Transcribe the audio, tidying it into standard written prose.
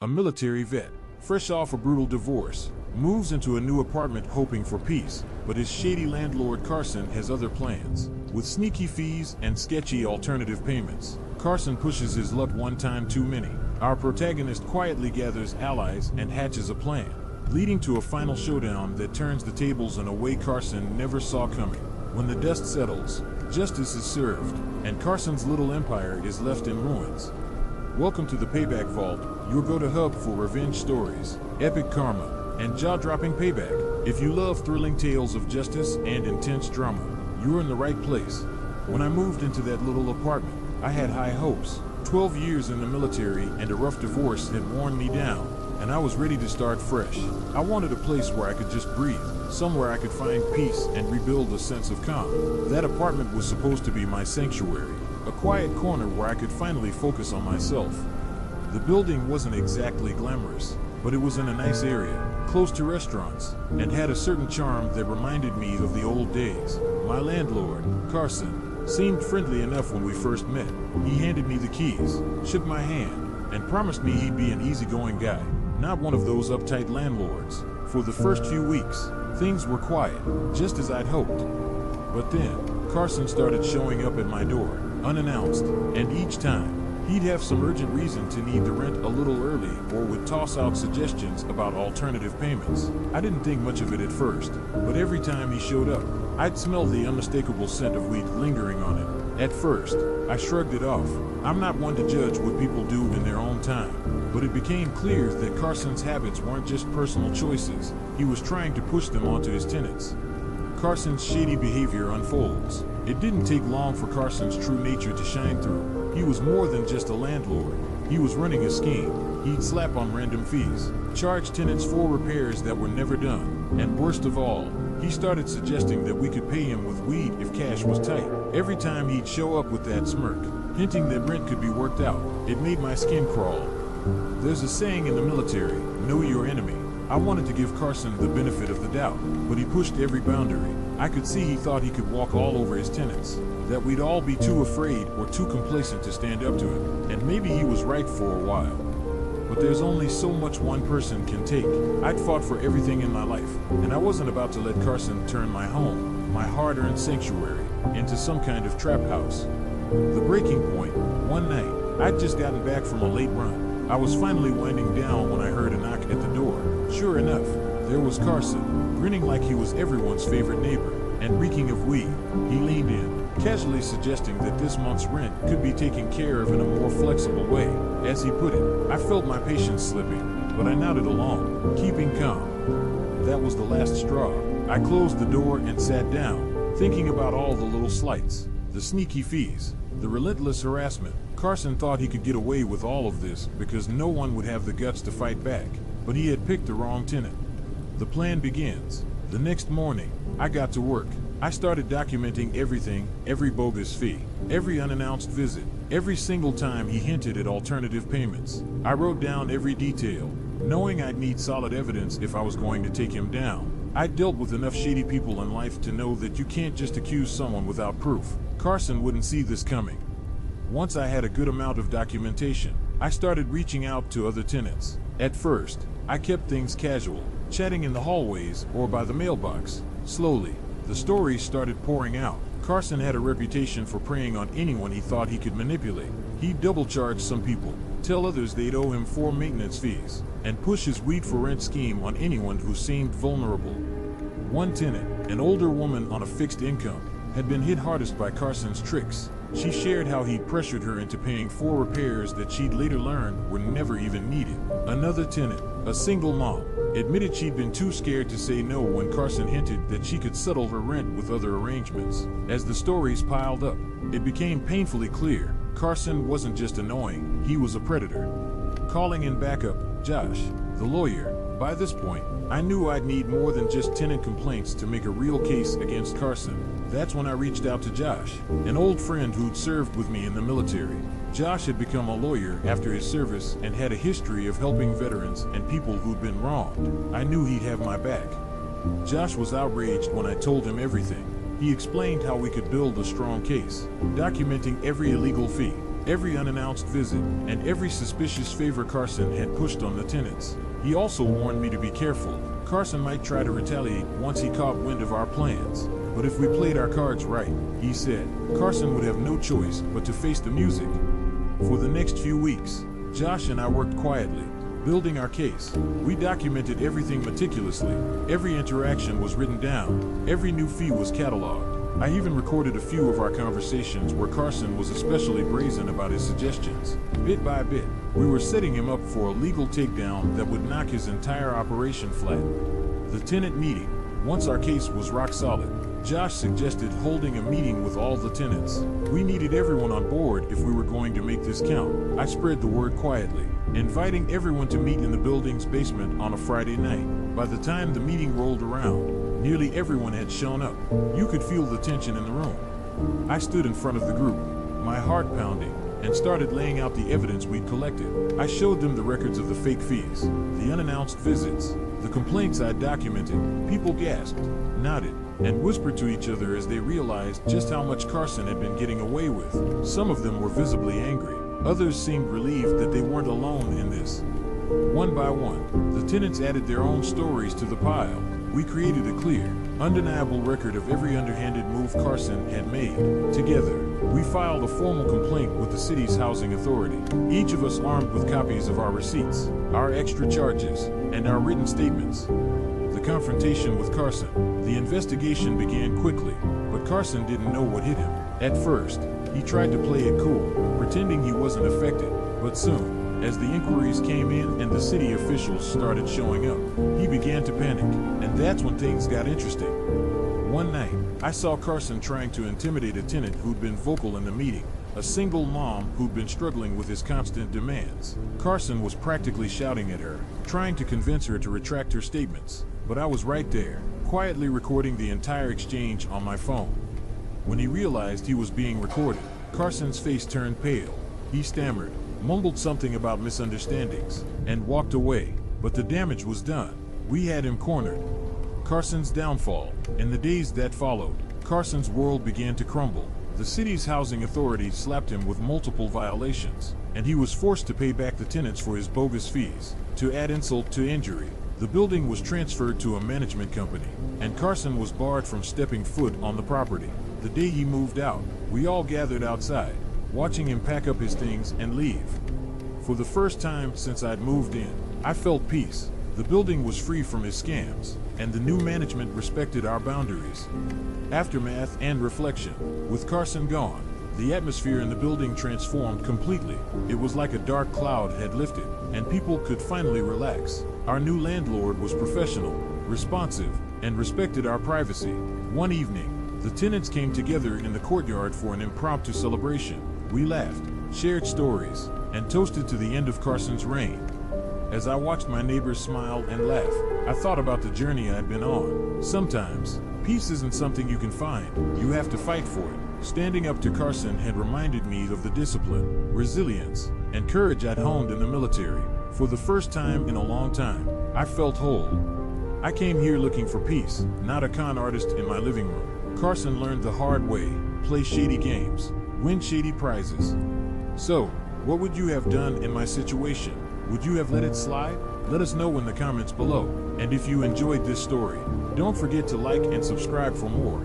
a military vet, fresh off a brutal divorce, moves into a new apartment hoping for peace, but his shady landlord Carson has other plans. With sneaky fees and sketchy alternative payments, Carson pushes his luck one time too many. Our protagonist quietly gathers allies and hatches a plan, leading to a final showdown that turns the tables in a way Carson never saw coming. When the dust settles, justice is served, and Carson's little empire is left in ruins. Welcome to the Payback Vault, your go-to hub for revenge stories, epic karma, and jaw-dropping payback. If you love thrilling tales of justice and intense drama, you're in the right place. When I moved into that little apartment, I had high hopes. 12 years in the military and a rough divorce had worn me down, and I was ready to start fresh. I wanted a place where I could just breathe, somewhere I could find peace and rebuild a sense of calm. That apartment was supposed to be my sanctuary, a quiet corner where I could finally focus on myself. The building wasn't exactly glamorous, but it was in a nice area, close to restaurants, and had a certain charm that reminded me of the old days. My landlord, Carson, seemed friendly enough when we first met. He handed me the keys, shook my hand, and promised me he'd be an easygoing guy, not one of those uptight landlords. For the first few weeks, things were quiet, just as I'd hoped. But then, Carson started showing up at my door, unannounced, and each time, he'd have some urgent reason to need the rent a little early or would toss out suggestions about alternative payments. I didn't think much of it at first, but every time he showed up, I'd smell the unmistakable scent of weed lingering on it. At first, I shrugged it off. I'm not one to judge what people do in their own time, but it became clear that Carson's habits weren't just personal choices. He was trying to push them onto his tenants. Carson's shady behavior unfolds. It didn't take long for Carson's true nature to shine through. He was more than just a landlord. He was running a scheme. He'd slap on random fees, charge tenants for repairs that were never done, and worst of all, he started suggesting that we could pay him with weed if cash was tight. Every time he'd show up with that smirk, hinting that rent could be worked out, it made my skin crawl. There's a saying in the military, know your enemy. I wanted to give Carson the benefit of the doubt, but he pushed every boundary. I could see he thought he could walk all over his tenants, that we'd all be too afraid or too complacent to stand up to him, and maybe he was right for a while. But there's only so much one person can take. I'd fought for everything in my life, and I wasn't about to let Carson turn my home, my hard-earned sanctuary, into some kind of trap house. The breaking point, one night, I'd just gotten back from a late run. I was finally winding down when I heard a knock at the door. Sure enough, there was Carson, grinning like he was everyone's favorite neighbor, and reeking of weed. He leaned in, casually suggesting that this month's rent could be taken care of in a more flexible way. As he put it, I felt my patience slipping, but I nodded along, keeping calm. That was the last straw. I closed the door and sat down, thinking about all the little slights, the sneaky fees, the relentless harassment. Carson thought he could get away with all of this because no one would have the guts to fight back, but he had picked the wrong tenant. The plan begins. The next morning, I got to work. I started documenting everything, every bogus fee, every unannounced visit, every single time he hinted at alternative payments. I wrote down every detail, knowing I'd need solid evidence if I was going to take him down. I'd dealt with enough shady people in life to know that you can't just accuse someone without proof. Carson wouldn't see this coming. Once I had a good amount of documentation, I started reaching out to other tenants. At first, I kept things casual, chatting in the hallways or by the mailbox. Slowly, the stories started pouring out. Carson had a reputation for preying on anyone he thought he could manipulate. He'd double charge some people, tell others they'd owe him for maintenance fees, and push his weed for rent scheme on anyone who seemed vulnerable. One tenant, an older woman on a fixed income, had been hit hardest by Carson's tricks. She shared how he'd pressured her into paying for repairs that she'd later learned were never even needed. Another tenant, a single mom, admitted she'd been too scared to say no when Carson hinted that she could settle her rent with other arrangements. As the stories piled up, it became painfully clear Carson wasn't just annoying, he was a predator. Calling in backup, Josh, the lawyer. By this point, I knew I'd need more than just tenant complaints to make a real case against Carson. That's when I reached out to Josh, an old friend who'd served with me in the military. Josh had become a lawyer after his service and had a history of helping veterans and people who'd been wronged. I knew he'd have my back. Josh was outraged when I told him everything. He explained how we could build a strong case, documenting every illegal fee, every unannounced visit, and every suspicious favor Carson had pushed on the tenants. He also warned me to be careful. Carson might try to retaliate once he caught wind of our plans. But if we played our cards right, he said, Carson would have no choice but to face the music. For the next few weeks, Josh and I worked quietly, building our case. We documented everything meticulously. Every interaction was written down. Every new fee was cataloged. I even recorded a few of our conversations where Carson was especially brazen about his suggestions. Bit by bit, we were setting him up for a legal takedown that would knock his entire operation flat. The tenant meeting. Once our case was rock solid, Josh suggested holding a meeting with all the tenants. We needed everyone on board if we were going to make this count. I spread the word quietly, inviting everyone to meet in the building's basement on a Friday night. By the time the meeting rolled around, nearly everyone had shown up. You could feel the tension in the room. I stood in front of the group, my heart pounding, and started laying out the evidence we'd collected. I showed them the records of the fake fees, the unannounced visits, the complaints I'd documented. People gasped, nodded, and whispered to each other as they realized just how much Carson had been getting away with. Some of them were visibly angry. Others seemed relieved that they weren't alone in this. One by one, the tenants added their own stories to the pile. We created a clear, undeniable record of every underhanded move Carson had made. Together, we filed a formal complaint with the city's housing authority, each of us armed with copies of our receipts, our extra charges, and our written statements. The confrontation with Carson. The investigation began quickly, but Carson didn't know what hit him. At first, he tried to play it cool, pretending he wasn't affected, but soon, as the inquiries came in and the city officials started showing up, he began to panic, and that's when things got interesting. One night, I saw Carson trying to intimidate a tenant who'd been vocal in the meeting, a single mom who'd been struggling with his constant demands. Carson was practically shouting at her, trying to convince her to retract her statements, but I was right there, quietly recording the entire exchange on my phone. When he realized he was being recorded, Carson's face turned pale. He stammered, mumbled something about misunderstandings, and walked away, but the damage was done. We had him cornered. Carson's downfall. In the days that followed, Carson's world began to crumble. The city's housing authority slapped him with multiple violations, and he was forced to pay back the tenants for his bogus fees. To add insult to injury, the building was transferred to a management company, and Carson was barred from stepping foot on the property. The day he moved out, we all gathered outside, watching him pack up his things and leave. For the first time since I'd moved in, I felt peace. The building was free from his scams, and the new management respected our boundaries. Aftermath and reflection. With Carson gone, the atmosphere in the building transformed completely. It was like a dark cloud had lifted, and people could finally relax. Our new landlord was professional, responsive, and respected our privacy. One evening, the tenants came together in the courtyard for an impromptu celebration. We laughed, shared stories, and toasted to the end of Carson's reign. As I watched my neighbors smile and laugh, I thought about the journey I'd been on. Sometimes, peace isn't something you can find, you have to fight for it. Standing up to Carson had reminded me of the discipline, resilience, and courage I'd honed in the military. For the first time in a long time, I felt whole. I came here looking for peace, not a con artist in my living room. Carson learned the hard way: play shady games, win shady prizes. So, what would you have done in my situation? Would you have let it slide? Let us know in the comments below. And if you enjoyed this story, don't forget to like and subscribe for more.